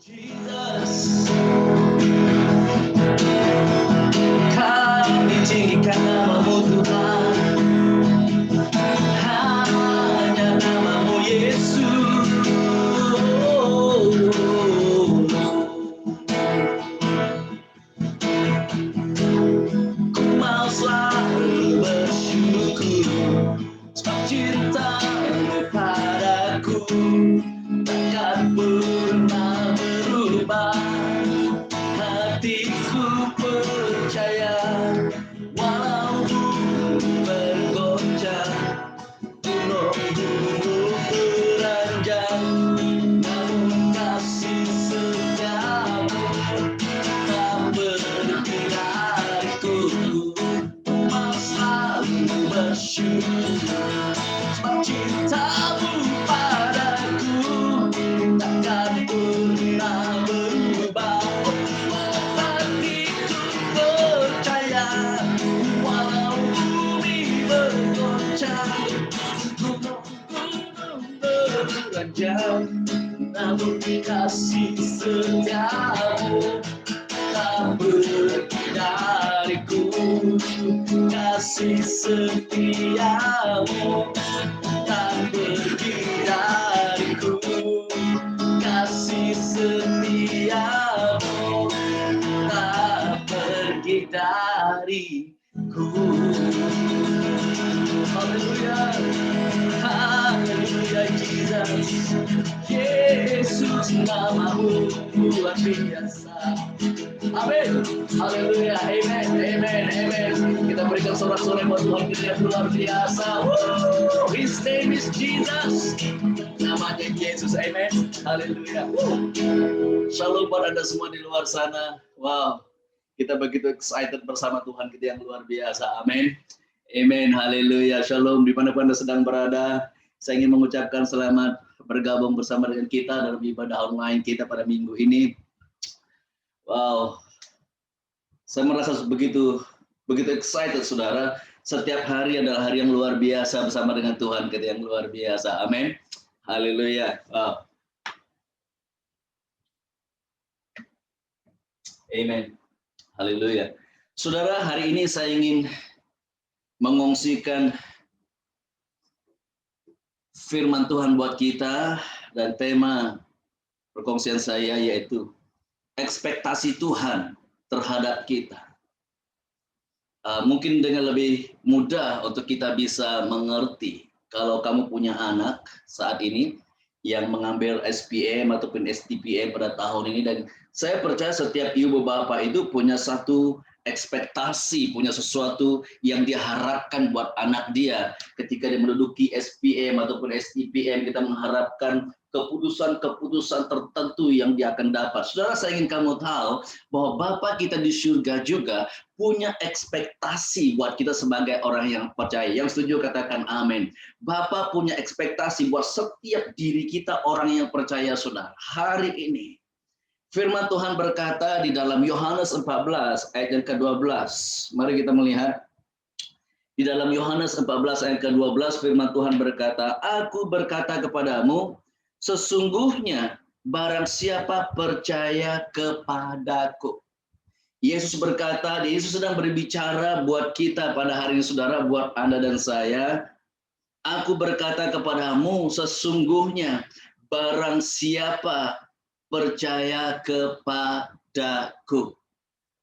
Jesus, kami tinggikan namamu Tuhan, hanya namamu Yesus. Ku mau selalu bersyukur sebab cintamu padaku takkan pernah berubah. Hatiku percaya walau bumi bergoncang, gunung-gunung beranjak, namun kasih setiamu tak berhenti dariku. Mau selalu bersyukur sebab cintamu padaku takkan pernah berubah. Hatiku percaya walau bumi bergoncang, gunung-gunung beranjak, namun kasih setiamu tak berhenti dariku. Kasih setiamu tak pergi dariku. Kasih setiamu tak pergi dariku. Haleluya, haleluya Jesus. Yesus namamu luar biasa. Amin. Haleluya. Amen. Amen. Amen. Kita berikan sorak-sorai buat Tuhan kita yang luar biasa. Woo! His name is Jesus. Namanya Yesus. Amen. Haleluya. Shalom buat Anda semua di luar sana. Wow. Kita begitu excited bersama Tuhan kita yang luar biasa. Amin. Amen. Haleluya. Shalom dimanapun Anda sedang berada. Saya ingin mengucapkan selamat bergabung bersama dengan kita dalam ibadah online kita pada minggu ini. Wow, saya merasa begitu excited, saudara. Setiap hari adalah hari yang luar biasa bersama dengan Tuhan kita yang luar biasa. Amin. Haleluya. Wow. Amen. Haleluya. Saudara, hari ini saya ingin mengongsikan firman Tuhan buat kita, dan tema perkongsian saya yaitu ekspektasi Tuhan terhadap kita. Mungkin dengan lebih mudah untuk kita bisa mengerti kalau kamu punya anak saat ini yang mengambil SPM ataupun STPM pada tahun ini, dan saya percaya setiap ibu bapak itu punya satu ekspektasi, punya sesuatu yang dia harapkan buat anak dia ketika dia menduduki SPM ataupun STPM. Kita mengharapkan keputusan-keputusan tertentu yang dia akan dapat. Saudara, saya ingin kamu tahu bahwa Bapa kita di surga juga punya ekspektasi buat kita sebagai orang yang percaya. Yang setuju katakan amin. Bapa punya ekspektasi buat setiap diri kita orang yang percaya, saudara. Hari ini firman Tuhan berkata di dalam Yohanes 14 ayat yang ke-12. Mari kita melihat. Di dalam Yohanes 14 ayat ke-12 firman Tuhan berkata, "Aku berkata kepadamu, sesungguhnya barang siapa percaya kepadaku." Yesus berkata, Yesus sedang berbicara buat kita pada hari ini, saudara, buat Anda dan saya. "Aku berkata kepadamu, sesungguhnya barang siapa percaya kepadaku."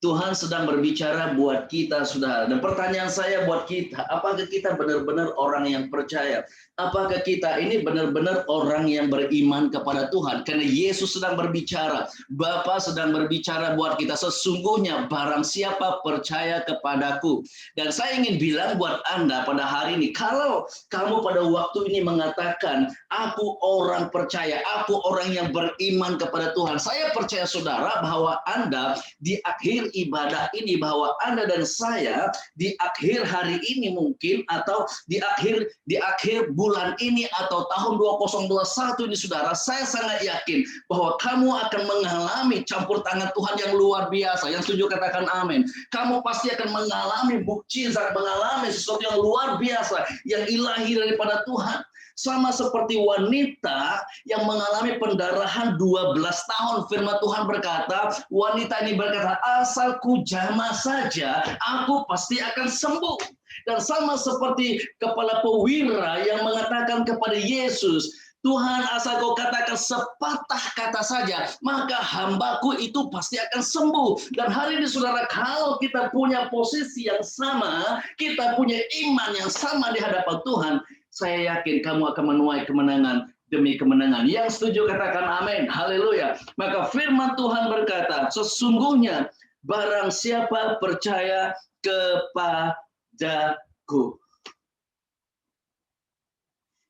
Tuhan sedang berbicara buat kita, saudara. Dan pertanyaan saya buat kita, apakah kita benar-benar orang yang percaya? Apakah kita ini benar-benar orang yang beriman kepada Tuhan? Karena Yesus sedang berbicara, Bapa sedang berbicara buat kita, sesungguhnya barang siapa percaya kepadaku. Dan saya ingin bilang buat Anda pada hari ini, kalau kamu pada waktu ini mengatakan, aku orang percaya, aku orang yang beriman kepada Tuhan, saya percaya saudara bahwa Anda di akhir ibadah ini, bahwa Anda dan saya di akhir hari ini mungkin, atau di akhir bulan ini atau tahun 2021 ini, saudara, saya sangat yakin bahwa kamu akan mengalami campur tangan Tuhan yang luar biasa. Yang setuju katakan amin. Kamu pasti akan mengalami mukjizat, mengalami sesuatu yang luar biasa, yang ilahi daripada Tuhan. Sama seperti wanita yang mengalami pendarahan 12 tahun. Firman Tuhan berkata, wanita ini berkata, asal ku jamah saja, aku pasti akan sembuh. Dan sama seperti kepala pewira yang mengatakan kepada Yesus, Tuhan, asal kau katakan sepatah kata saja, maka hambaku itu pasti akan sembuh. Dan hari ini saudara, kalau kita punya posisi yang sama, kita punya iman yang sama di hadapan Tuhan, saya yakin kamu akan menuai kemenangan demi kemenangan. Yang setuju katakan amin. Haleluya. Maka firman Tuhan berkata, sesungguhnya barang siapa percaya kepadaku.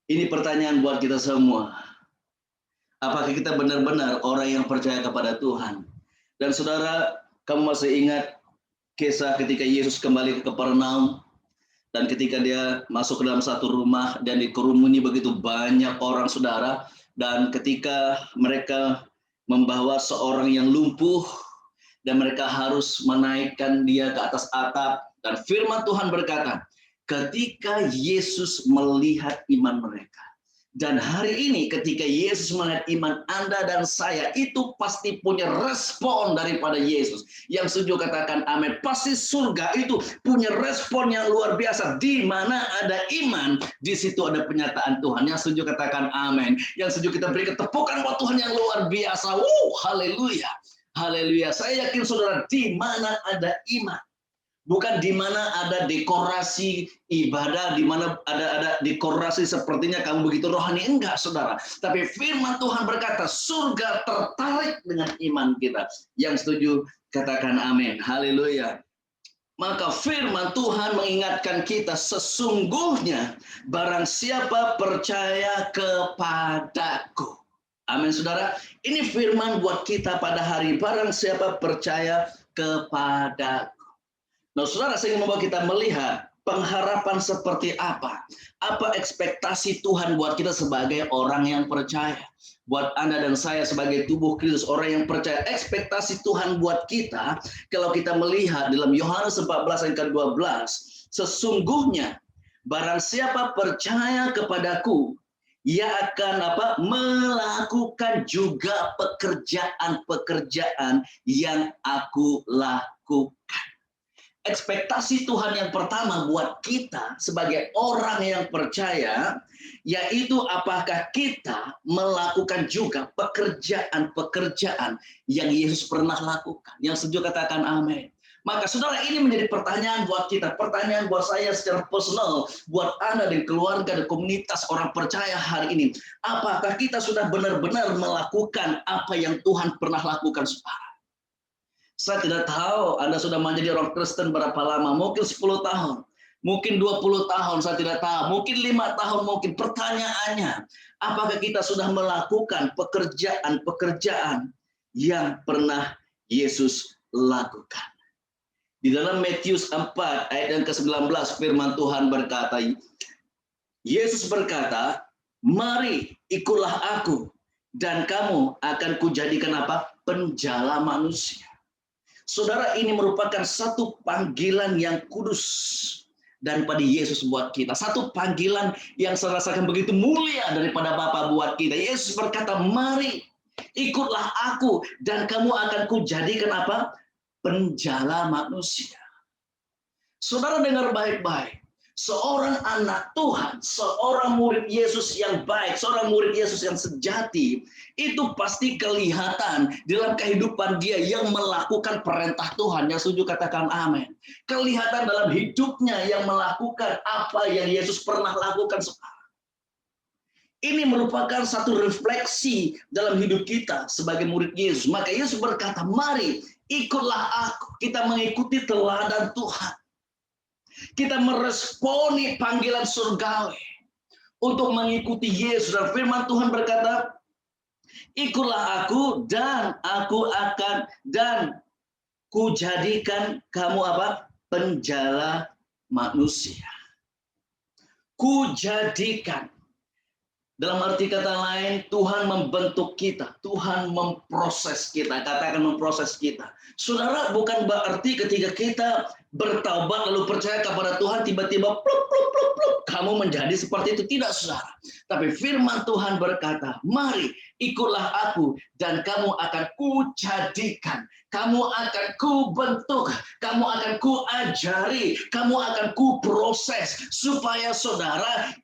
Ini pertanyaan buat kita semua. Apakah kita benar-benar orang yang percaya kepada Tuhan? Dan saudara, kamu masih ingat kisah ketika Yesus kembali ke Kapernaum? Dan ketika dia masuk ke dalam satu rumah dan dikerumuni begitu banyak orang saudara. Dan ketika mereka membawa seorang yang lumpuh dan mereka harus menaikkan dia ke atas atap. Dan firman Tuhan berkata, ketika Yesus melihat iman mereka. Dan hari ini ketika Yesus melihat iman Anda dan saya, itu pasti punya respon daripada Yesus. Yang setuju katakan amin. Pasti surga itu punya respon yang luar biasa. Di mana ada iman, di situ ada penyataan Tuhan. Yang setuju katakan amin. Yang setuju kita beri ketepukan buat Tuhan yang luar biasa. Haleluya. Haleluya. Saya yakin saudara, di mana ada iman. Bukan di mana ada dekorasi ibadah, di mana ada dekorasi sepertinya kamu begitu rohani. Enggak, saudara. Tapi firman Tuhan berkata, surga tertarik dengan iman kita. Yang setuju, katakan amin. Haleluya. Maka firman Tuhan mengingatkan kita, sesungguhnya barang siapa percaya kepadaku. Amin, saudara. Ini firman buat kita pada hari, barang siapa percaya kepadaku. Nah, saudara, saya ingin membawa kita melihat pengharapan seperti apa. Apa ekspektasi Tuhan buat kita sebagai orang yang percaya. Buat Anda dan saya sebagai tubuh Kristus, orang yang percaya. Ekspektasi Tuhan buat kita, kalau kita melihat dalam Yohanes 14 ayat 12, sesungguhnya barang siapa percaya kepadaku, ia akan melakukan juga pekerjaan-pekerjaan yang aku lakukan. Ekspektasi Tuhan yang pertama buat kita sebagai orang yang percaya, yaitu apakah kita melakukan juga pekerjaan-pekerjaan yang Yesus pernah lakukan. Yang setuju katakan amin. Maka saudara, ini menjadi pertanyaan buat kita, pertanyaan buat saya secara personal, buat Anda dan keluarga dan komunitas orang percaya hari ini. Apakah kita sudah benar-benar melakukan apa yang Tuhan pernah lakukan, saudara? Saya tidak tahu Anda sudah menjadi orang Kristen berapa lama, mungkin 10 tahun, mungkin 20 tahun, saya tidak tahu, mungkin 5 tahun, mungkin. Pertanyaannya, apakah kita sudah melakukan pekerjaan-pekerjaan yang pernah Yesus lakukan? Di dalam Matius 4 ayat yang ke-19 firman Tuhan berkata, Yesus berkata, mari ikutlah aku dan kamu akan kujadikan penjala manusia. Saudara, ini merupakan satu panggilan yang kudus daripada Yesus buat kita. Satu panggilan yang saya rasakan begitu mulia daripada Bapa buat kita. Yesus berkata, mari ikutlah aku dan kamu akan kujadikan penjala manusia. Saudara, dengar baik-baik. Seorang anak Tuhan, seorang murid Yesus yang baik, seorang murid Yesus yang sejati, itu pasti kelihatan dalam kehidupan dia yang melakukan perintah Tuhan. Yang setuju katakan amin. Kelihatan dalam hidupnya yang melakukan apa yang Yesus pernah lakukan. Ini merupakan satu refleksi dalam hidup kita sebagai murid Yesus. Maka Yesus berkata, mari ikutlah aku. Kita mengikuti teladan Tuhan. Kita meresponi panggilan surgawi untuk mengikuti Yesus. Dan firman Tuhan berkata, ikutlah aku dan aku akan dan kujadikan kamu penjala manusia. Kujadikan. Dalam arti kata lain, Tuhan membentuk kita, Tuhan memproses kita, katakan memproses kita. Saudara, bukan berarti ketika kita bertaubat lalu percaya kepada Tuhan, tiba-tiba pluk, pluk, pluk, pluk, kamu menjadi seperti itu. Tidak, saudara. Tapi firman Tuhan berkata, mari ikutlah aku dan kamu akan kujadikan, kamu akan kubentuk, kamu akan kuajari, kamu akan kuproses, supaya saudara,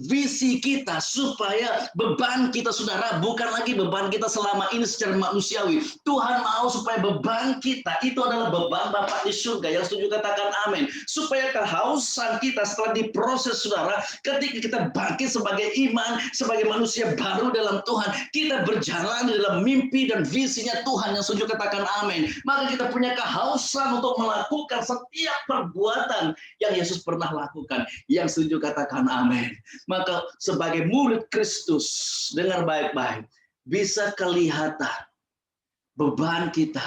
visi kita, supaya beban kita, saudara, bukan lagi beban kita selama ini secara manusiawi. Tuhan mau supaya beban kita itu adalah beban Bapa di surga. Yang setuju katakan amin. Supaya kehausan kita setelah diproses, saudara, ketika kita bangkit sebagai iman, sebagai manusia baru dalam Tuhan, kita berjalan di dalam mimpi dan visinya Tuhan. Yang setuju katakan amin. Maka kita punya kehausan untuk melakukan setiap perbuatan yang Yesus pernah lakukan. Yang setuju katakan amin. Maka sebagai murid Kristus, dengar baik-baik, bisa kelihatan beban kita,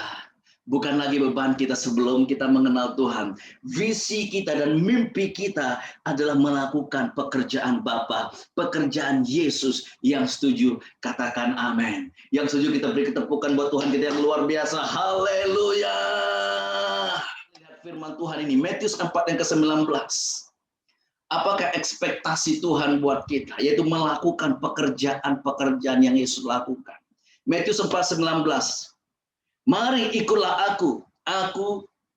bukan lagi beban kita sebelum kita mengenal Tuhan. Visi kita dan mimpi kita adalah melakukan pekerjaan Bapa, pekerjaan Yesus. Yang setuju, katakan amin. Yang setuju, kita beri ketepukan buat Tuhan kita yang luar biasa. Haleluya. Lihat firman Tuhan ini, Matius 4 yang ke-19. Apakah ekspektasi Tuhan buat kita? Yaitu melakukan pekerjaan-pekerjaan yang Yesus lakukan. Matius 4:19. Mari ikutlah aku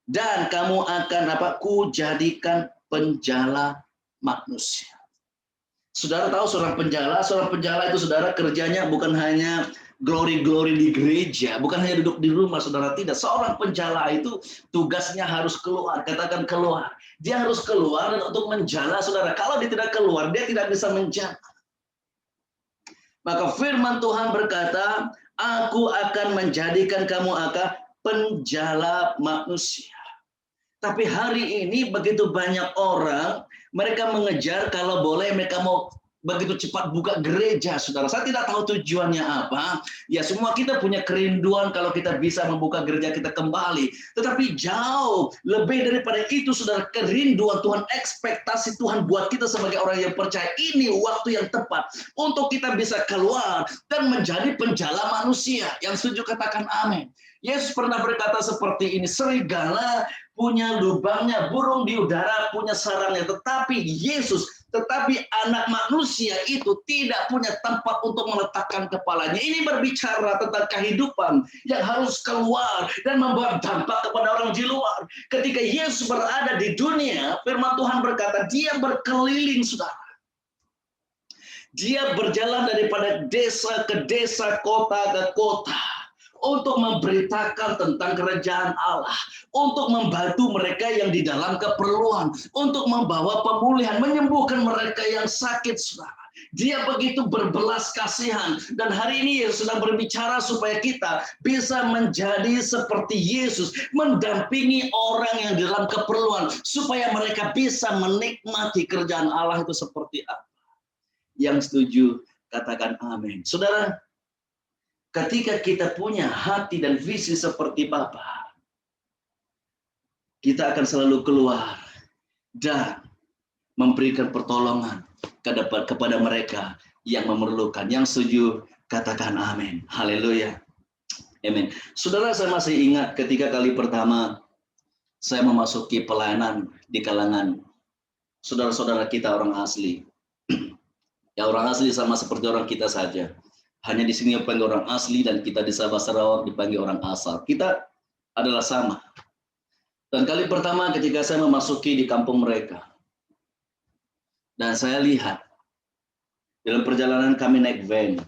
dan kamu akan kujadikan penjala manusia. Saudara tahu seorang penjala itu, saudara, kerjanya bukan hanya glory di gereja, bukan hanya duduk di rumah, saudara, tidak. Seorang penjala itu tugasnya harus keluar, katakan keluar. Dia harus keluar dan untuk menjala, saudara. Kalau dia tidak keluar, dia tidak bisa menjala. Maka firman Tuhan berkata, aku akan menjadikan kamu penjala manusia. Tapi hari ini begitu banyak orang, mereka mengejar kalau boleh mereka mau begitu cepat buka gereja, saudara. Saya tidak tahu tujuannya apa. Ya, semua kita punya kerinduan kalau kita bisa membuka gereja kita kembali. Tetapi jauh lebih daripada itu, saudara, kerinduan Tuhan, ekspektasi Tuhan buat kita sebagai orang yang percaya, ini waktu yang tepat untuk kita bisa keluar dan menjadi penjala manusia. Yang setuju katakan amin. Yesus pernah berkata seperti ini, serigala punya lubangnya, burung di udara punya sarangnya, tetapi anak manusia itu tidak punya tempat untuk meletakkan kepalanya. Ini berbicara tentang kehidupan yang harus keluar dan membawa dampak kepada orang di luar. Ketika Yesus berada di dunia, firman Tuhan berkata, dia berkeliling, saudara. Dia berjalan daripada desa ke desa, kota ke kota, untuk memberitakan tentang kerajaan Allah, untuk membantu mereka yang di dalam keperluan, untuk membawa pemulihan, menyembuhkan mereka yang sakit, saudara. Dia begitu berbelas kasihan, dan hari ini Yesus sedang berbicara supaya kita bisa menjadi seperti Yesus, mendampingi orang yang di dalam keperluan, supaya mereka bisa menikmati kerajaan Allah itu seperti apa. Yang setuju, katakan amin. Saudara, ketika kita punya hati dan visi seperti Bapa, kita akan selalu keluar dan memberikan pertolongan kepada mereka yang memerlukan. Yang setuju, katakan amin. Haleluya. Amin. Saudara, saya masih ingat ketika kali pertama saya memasuki pelayanan di kalangan saudara-saudara kita orang asli. Ya, orang asli sama seperti orang kita saja. Hanya di sini dipanggil orang asli dan kita di Sabah Sarawak dipanggil orang asal. Kita adalah sama. Dan kali pertama ketika saya memasuki di kampung mereka, dan saya lihat dalam perjalanan kami naik van,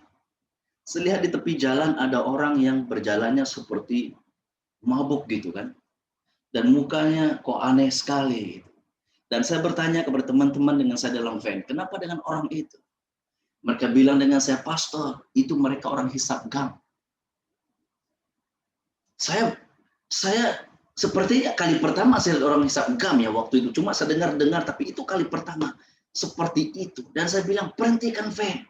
saya lihat di tepi jalan ada orang yang berjalannya seperti mabuk gitu kan, dan mukanya kok aneh sekali. Dan saya bertanya kepada teman-teman dengan saya dalam van, kenapa dengan orang itu? Mereka bilang dengan saya, pastor, itu mereka orang hisap gam. Saya sepertinya kali pertama saya lihat orang hisap gam ya waktu itu. Cuma saya dengar, tapi itu kali pertama seperti itu. Dan saya bilang, perhentikan van.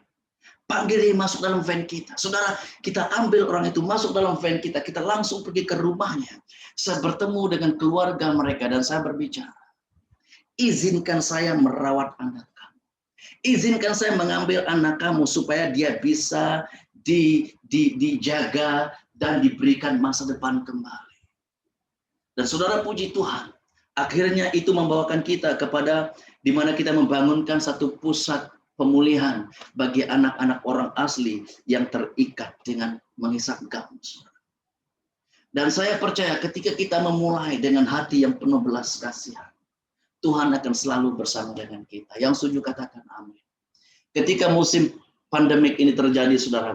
Panggil dia masuk dalam van kita. Saudara, kita ambil orang itu masuk dalam van kita. Kita langsung pergi ke rumahnya. Saya bertemu dengan keluarga mereka dan saya berbicara. Izinkan saya merawat anak. Izinkan saya mengambil anak kamu supaya dia bisa dijaga dan diberikan masa depan kembali. Dan saudara, puji Tuhan, akhirnya itu membawakan kita kepada di mana kita membangunkan satu pusat pemulihan bagi anak-anak orang asli yang terikat dengan menghisap gams. Dan saya percaya ketika kita memulai dengan hati yang penuh belas kasihan, Tuhan akan selalu bersama dengan kita. Yang setuju katakan amin. Ketika musim pandemik ini terjadi, saudara,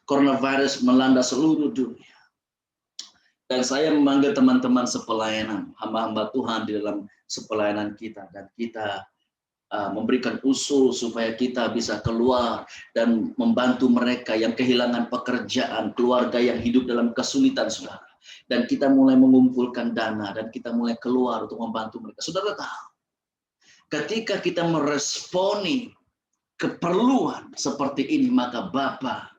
coronavirus melanda seluruh dunia. Dan saya memanggil teman-teman sepelayanan, hamba-hamba Tuhan di dalam sepelayanan kita. Dan kita memberikan usul supaya kita bisa keluar dan membantu mereka yang kehilangan pekerjaan, keluarga yang hidup dalam kesulitan, saudara. Dan kita mulai mengumpulkan dana dan kita mulai keluar untuk membantu mereka. Saudara tahu, ketika kita meresponi keperluan seperti ini, maka Bapa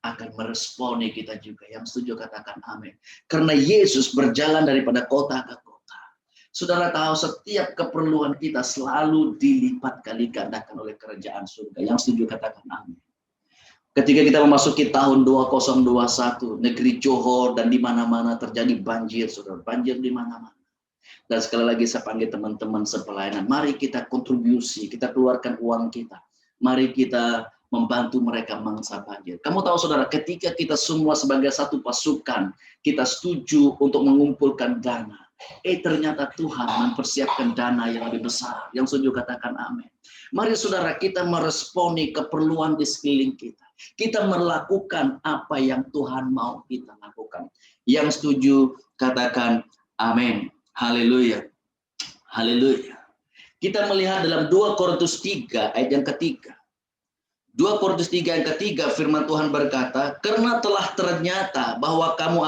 akan meresponi kita juga. Yang setuju katakan amin. Karena Yesus berjalan daripada kota ke kota. Saudara tahu setiap keperluan kita selalu dilipat kali gandakan oleh kerajaan surga. Yang setuju katakan amin. Ketika kita memasuki tahun 2021, negeri Johor dan di mana-mana terjadi banjir, saudara. Banjir di mana-mana. Dan sekali lagi saya panggil teman-teman sepelayanan. Mari kita kontribusi, kita keluarkan uang kita. Mari kita membantu mereka mangsa banjir. Kamu tahu saudara, ketika kita semua sebagai satu pasukan, kita setuju untuk mengumpulkan dana. Ternyata Tuhan mempersiapkan dana yang lebih besar. Yang setuju katakan amin. Mari saudara, kita meresponi keperluan di sekeliling kita. Kita melakukan apa yang Tuhan mau kita lakukan. Yang setuju katakan amin. Haleluya. Haleluya. Kita melihat dalam 2 Korintus 3 ayat yang ketiga. 2 Korintus 3 yang ketiga, firman Tuhan berkata, karena telah ternyata bahwa kamu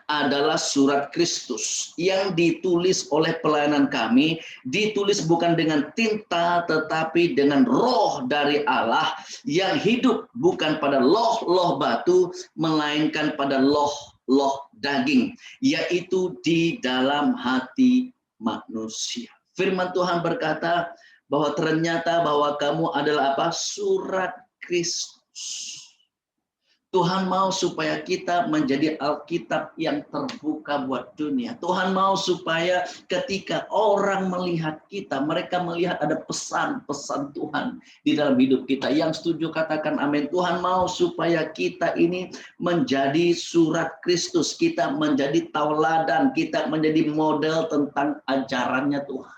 adalah surat Kristus yang ditulis oleh pelayanan kami, ditulis bukan dengan tinta tetapi dengan roh dari Allah yang hidup, bukan pada loh batu melainkan pada loh daging, yaitu di dalam hati manusia. Firman Tuhan berkata bahwa ternyata bahwa kamu adalah surat Kristus. Tuhan mau supaya kita menjadi Alkitab yang terbuka buat dunia. Tuhan mau supaya ketika orang melihat kita, mereka melihat ada pesan-pesan Tuhan di dalam hidup kita. Yang setuju katakan amin. Tuhan mau supaya kita ini menjadi surat Kristus. Kita menjadi tauladan, kita menjadi model tentang ajarannya Tuhan.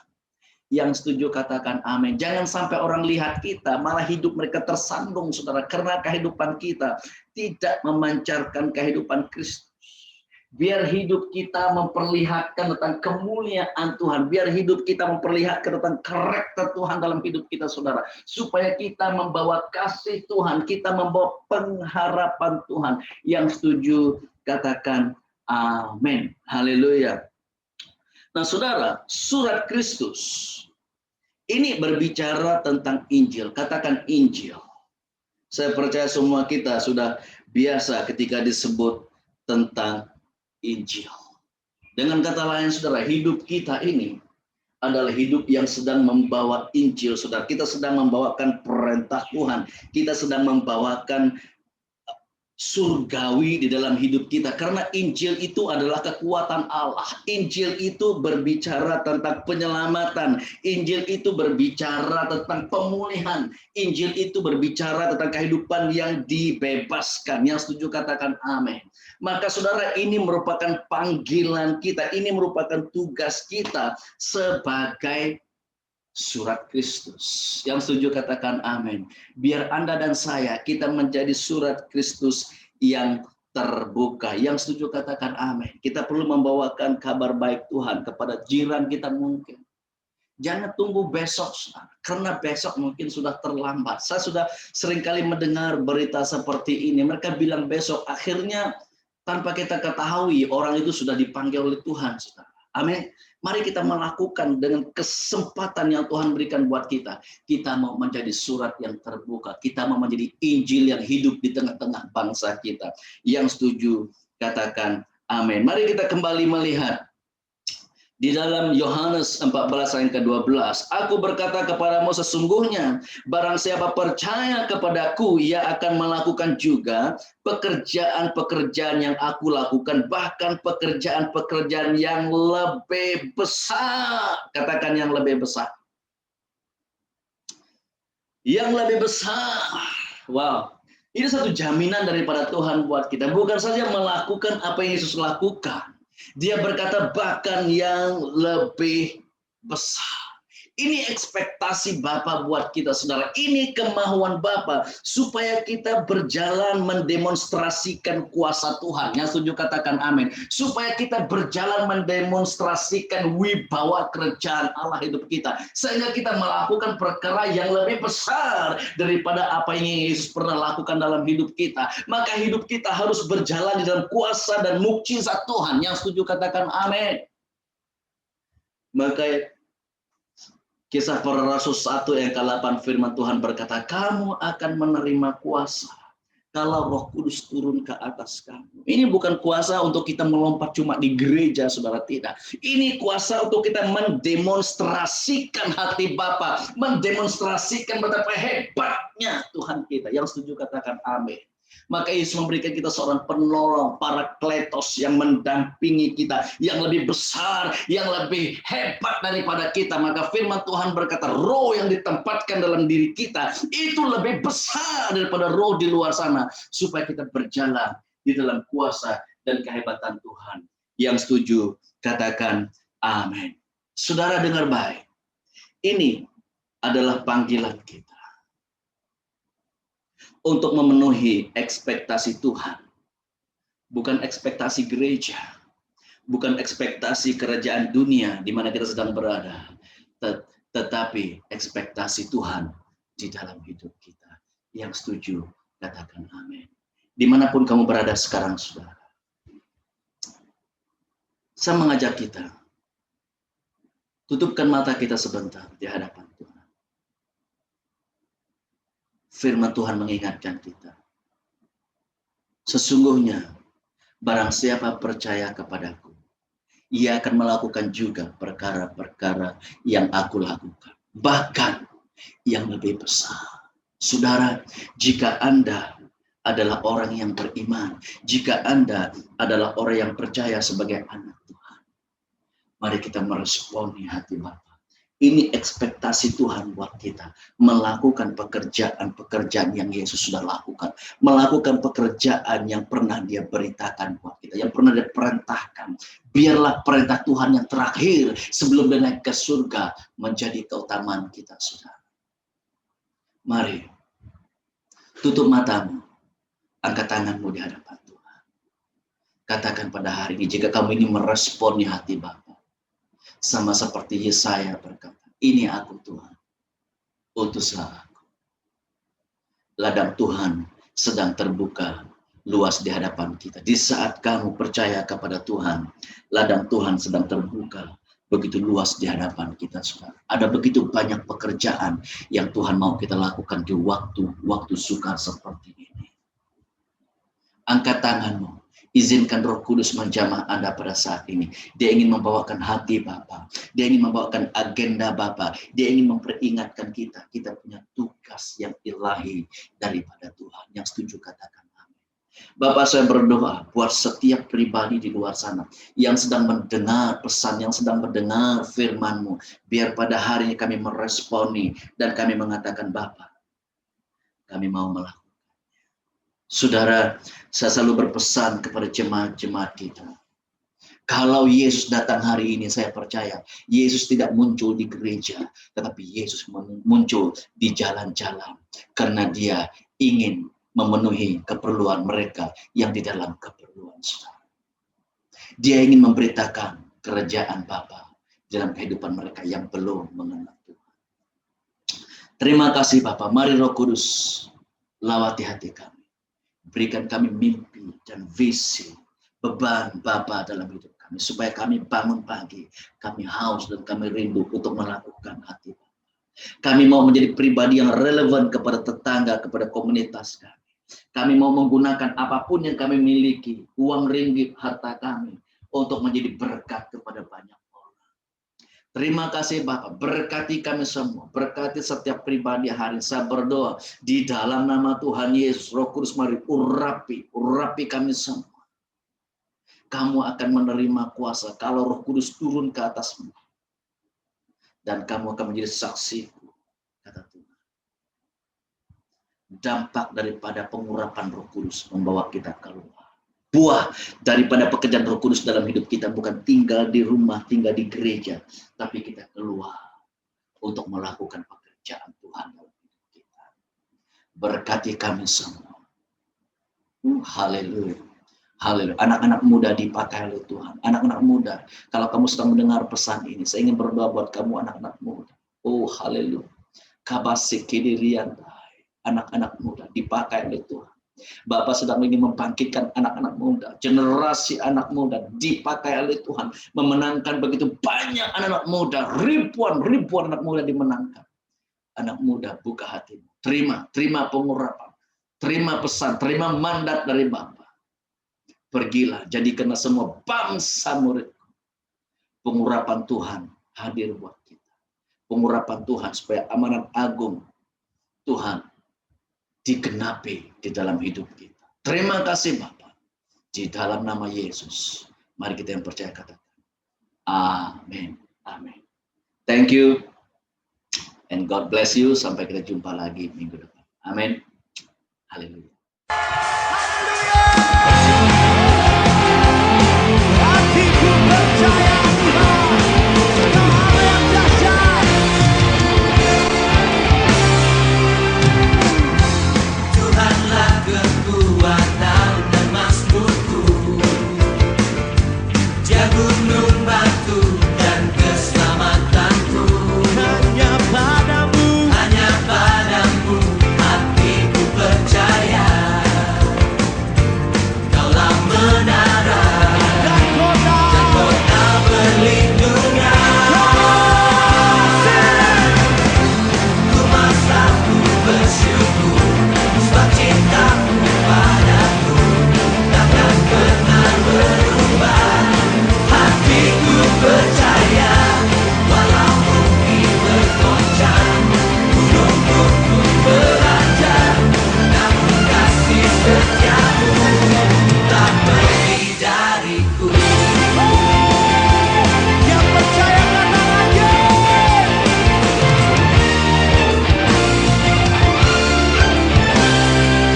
Yang setuju katakan amin. Jangan sampai orang lihat kita, malah hidup mereka tersandung, saudara. Karena kehidupan kita tidak memancarkan kehidupan Kristus. Biar hidup kita memperlihatkan tentang kemuliaan Tuhan. Biar hidup kita memperlihatkan tentang karakter Tuhan dalam hidup kita, saudara. Supaya kita membawa kasih Tuhan. Kita membawa pengharapan Tuhan. Yang setuju katakan amin. Haleluya. Nah saudara, surat Kristus ini berbicara tentang Injil. Katakan Injil. Saya percaya semua kita sudah biasa ketika disebut tentang Injil. Dengan kata lain saudara, hidup kita ini adalah hidup yang sedang membawa Injil, saudara. Kita sedang membawakan perintah Tuhan. Kita sedang membawakan surgawi di dalam hidup kita. Karena Injil itu adalah kekuatan Allah. Injil itu berbicara tentang penyelamatan. Injil itu berbicara tentang pemulihan. Injil itu berbicara tentang kehidupan yang dibebaskan. Yang setuju katakan amin. Maka saudara, ini merupakan panggilan kita. Ini merupakan tugas kita sebagai surat Kristus. Yang setuju katakan amin. Biar Anda dan saya, kita menjadi surat Kristus yang terbuka. Yang setuju katakan amin. Kita perlu membawakan kabar baik Tuhan kepada jiran kita mungkin. Jangan tunggu besok, karena besok mungkin sudah terlambat. Saya sudah seringkali mendengar berita seperti ini. Mereka bilang besok, akhirnya tanpa kita ketahui orang itu sudah dipanggil oleh Tuhan. Amin. Mari kita melakukan dengan kesempatan yang Tuhan berikan buat kita. Kita mau menjadi surat yang terbuka. Kita mau menjadi Injil yang hidup di tengah-tengah bangsa kita. Yang setuju katakan amin. Mari kita kembali melihat Di dalam Yohanes 14 ayat ke-12, aku berkata kepadamu sesungguhnya, barang siapa percaya kepadaku, ia akan melakukan juga pekerjaan-pekerjaan yang aku lakukan, bahkan pekerjaan-pekerjaan yang lebih besar. Katakan yang lebih besar. Yang lebih besar. Wow. Ini satu jaminan daripada Tuhan buat kita. Bukan saja melakukan apa yang Yesus lakukan. Dia berkata bahkan yang lebih besar. Ini ekspektasi Bapa buat kita, saudara. Ini kemauan Bapa supaya kita berjalan mendemonstrasikan kuasa Tuhan. Yang setuju katakan amin. Supaya kita berjalan mendemonstrasikan wibawa kerajaan Allah hidup kita. Sehingga kita melakukan perkara yang lebih besar daripada apa yang Yesus pernah lakukan dalam hidup kita. Maka hidup kita harus berjalan di dalam kuasa dan mukjizat Tuhan. Yang setuju katakan amin. Maka Kisah Para Rasul 1 ayat ke-8 firman Tuhan berkata, kamu akan menerima kuasa kalau Roh Kudus turun ke atas kamu. Ini bukan kuasa untuk kita melompat cuma di gereja, saudara, tidak. Ini kuasa untuk kita mendemonstrasikan hati Bapa, mendemonstrasikan betapa hebatnya Tuhan kita. Yang setuju katakan amin. Maka Yesus memberikan kita seorang penolong, parakletos yang mendampingi kita, yang lebih besar, yang lebih hebat daripada kita. Maka firman Tuhan berkata, roh yang ditempatkan dalam diri kita, itu lebih besar daripada roh di luar sana. Supaya kita berjalan di dalam kuasa dan kehebatan Tuhan. Yang setuju, katakan amin. Saudara dengar baik, ini adalah panggilan kita untuk memenuhi ekspektasi Tuhan. Bukan ekspektasi gereja. Bukan ekspektasi kerajaan dunia di mana kita sedang berada. Tetapi ekspektasi Tuhan di dalam hidup kita. Yang setuju, katakan amin. Dimanapun kamu berada sekarang, saudara. Saya mengajak kita. Tutupkan mata kita sebentar di hadapan Tuhan. Firman Tuhan mengingatkan kita. Sesungguhnya, barang siapa percaya kepadaku, ia akan melakukan juga perkara-perkara yang aku lakukan. Bahkan yang lebih besar. Saudara, jika Anda adalah orang yang beriman, jika Anda adalah orang yang percaya sebagai anak Tuhan, mari kita meresponi hati Bapa. Ini ekspektasi Tuhan buat kita. Melakukan pekerjaan-pekerjaan yang Yesus sudah lakukan. Melakukan pekerjaan yang pernah dia beritakan buat kita. Yang pernah dia perintahkan. Biarlah perintah Tuhan yang terakhir sebelum dia naik ke surga menjadi keutamaan kita, saudara. Mari, tutup matamu. Angkat tanganmu di hadapan Tuhan. Katakan pada hari ini, jika kamu ini meresponi hati Bapa. Sama seperti Yesaya berkata, ini aku Tuhan, utuslah aku. Ladang Tuhan sedang terbuka luas di hadapan kita. Di saat kamu percaya kepada Tuhan, ladang Tuhan sedang terbuka begitu luas di hadapan kita, saudara. Ada begitu banyak pekerjaan yang Tuhan mau kita lakukan di waktu sukar seperti ini. Angkat tanganmu. Izinkan Roh Kudus menjamah Anda pada saat ini. Dia ingin membawakan hati Bapa. Dia ingin membawakan agenda Bapa. Dia ingin memperingatkan kita. Kita punya tugas yang ilahi daripada Tuhan. Yang setuju katakan amin. Bapak, saya berdoa buat setiap pribadi di luar sana yang sedang mendengar pesan, yang sedang mendengar firman-Mu. Biar pada hari ini kami meresponi dan kami mengatakan, Bapa, kami mau melakukan. Saudara, saya selalu berpesan kepada jemaat-jemaat kita. Kalau Yesus datang hari ini, saya percaya Yesus tidak muncul di gereja, tetapi Yesus muncul di jalan-jalan. Karena dia ingin memenuhi keperluan mereka yang di dalam keperluan saudara. Dia ingin memberitakan kerajaan Bapa dalam kehidupan mereka yang belum mengenal Tuhan. Terima kasih Bapa. Mari Roh Kudus lawati hati kami. Berikan kami mimpi dan visi, beban Bapa dalam hidup kami. Supaya kami bangun pagi, kami haus dan kami rindu untuk melakukan hati Bapa. Kami mau menjadi pribadi yang relevan kepada tetangga, kepada komunitas kami. Kami mau menggunakan apapun yang kami miliki, uang ringgit, harta kami, untuk menjadi berkat kepada banyak orang. Terima kasih Bapak, berkati kami semua, berkati setiap pribadi hari ini. Saya berdoa di dalam nama Tuhan Yesus, Roh Kudus mari urapi kami semua. Kamu akan menerima kuasa kalau Roh Kudus turun ke atasmu. Dan kamu akan menjadi saksiku, kata Tuhan. Dampak daripada pengurapan Roh Kudus membawa kita keluar. Buah daripada pekerjaan Roh Kudus dalam hidup kita bukan tinggal di rumah, tinggal di gereja, tapi kita keluar untuk melakukan pekerjaan Tuhan dalam hidup kita. Berkati kami semua. Haleluya. Haleluya. Anak-anak muda dipakai oleh Tuhan. Anak-anak muda, kalau kamu sedang mendengar pesan ini, saya ingin berdoa buat kamu anak-anak muda. Oh, haleluya. Kabasik kidiriantai. Anak-anak muda dipakai oleh Tuhan. Bapak sedang ingin membangkitkan anak-anak muda, generasi anak muda dipakai oleh Tuhan, memenangkan begitu banyak anak-anak muda, ribuan anak muda dimenangkan. Anak muda, buka hatimu, terima pengurapan, terima pesan, terima mandat dari Bapa. Pergilah, jadikanlah semua bangsa muridku. Pengurapan Tuhan hadir buat kita. Pengurapan Tuhan supaya amanat agung Tuhan digenapi di dalam hidup kita. Terima kasih Bapak. Di dalam nama Yesus. Mari kita yang percaya katakan. Amin. Amin. Thank you. And God bless you. Sampai kita jumpa lagi minggu depan. Amin. Haleluya. Hatiku percaya Tuhan, segala yang dahsyat. Tuhanlah kekuatan dan mazmurku, Dia gunung batu